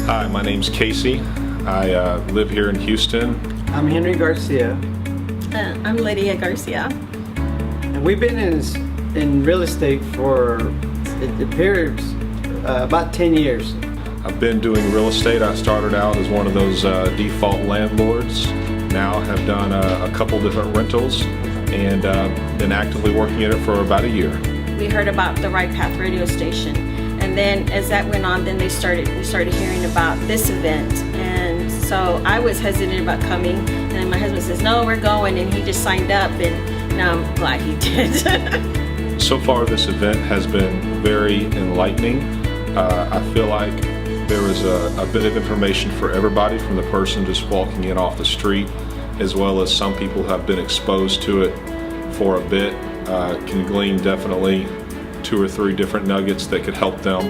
Hi, my name's Casey. I live here in Houston. I'm Henry Garcia. I'm Lydia Garcia. And we've been in real estate for, it appears, about 10 years. I've been doing real estate. I started out as one of those default landlords. Now have done a couple different rentals and been actively working at it for about a year. We heard about the Right Path radio station, and then as that went on, then we started hearing about this event, and so I was hesitant about coming, and then my husband says, no, we're going, and he just signed up, and now I'm glad he did. So far this event has been very enlightening. I feel like there was a bit of information for everybody, from the person just walking in off the street, as well as some people who have been exposed to it for a bit, can glean definitely 2 or 3 different nuggets that could help them,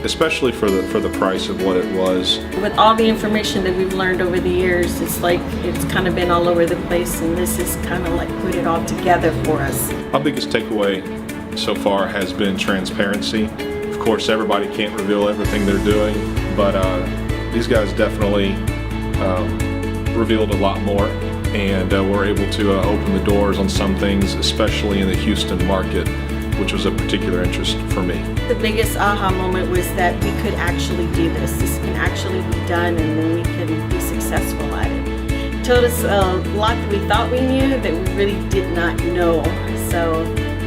especially for the price of what it was. With all the information that we've learned over the years, it's like it's kind of been all over the place, and this is kind of like put it all together for us. My biggest takeaway so far has been transparency. Of course, everybody can't reveal everything they're doing, but these guys definitely revealed a lot more, and we're able to open the doors on some things, especially in the Houston market, which was a particular interest for me. The biggest aha moment was that we could actually do this. This can actually be done, and then we can be successful at it. It told us a lot that we thought we knew that we really did not know. So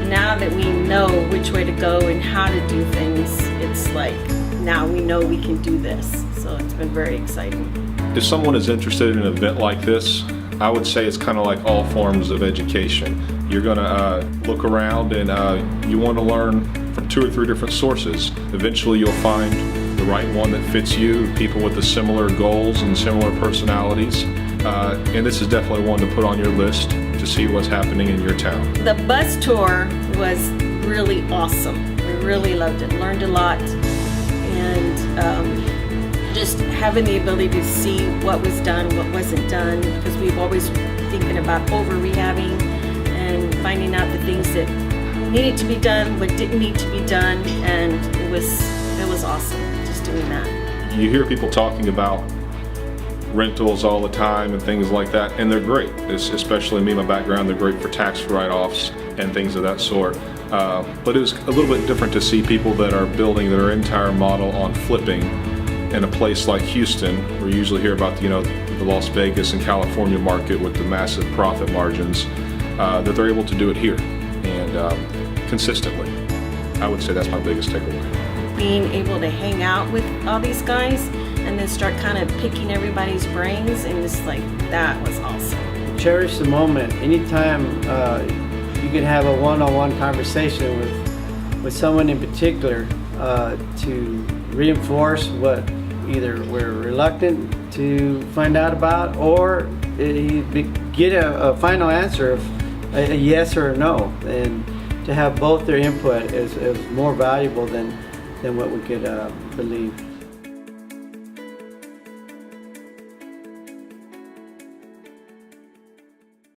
now that we know which way to go and how to do things, it's like now we know we can do this. So it's been very exciting. If someone is interested in an event like this, I would say it's kind of like all forms of education. You're going to look around, and you want to learn from 2 or 3 different sources. Eventually you'll find the right one that fits you, people with the similar goals and similar personalities. And this is definitely one to put on your list to see what's happening in your town. The bus tour was really awesome. We really loved it, learned a lot, and just having the ability to see what was done, what wasn't done, because we've always thinking about over-rehabbing and finding out the things that needed to be done, what didn't need to be done, and it was awesome just doing that. You hear people talking about rentals all the time and things like that, and they're great. Especially me, my background, they're great for tax write-offs and things of that sort. But it was a little bit different to see people that are building their entire model on flipping in a place like Houston, where you usually hear about the Las Vegas and California market with the massive profit margins, that they're able to do it here and consistently. I would say that's my biggest takeaway. Being able to hang out with all these guys and then start kind of picking everybody's brains, and it's like, that was awesome. Cherish the moment. Anytime you can have a one-on-one conversation with someone in particular to reinforce what either we're reluctant to find out about, or get a final answer of a yes or a no, and to have both their input is more valuable than what we could believe.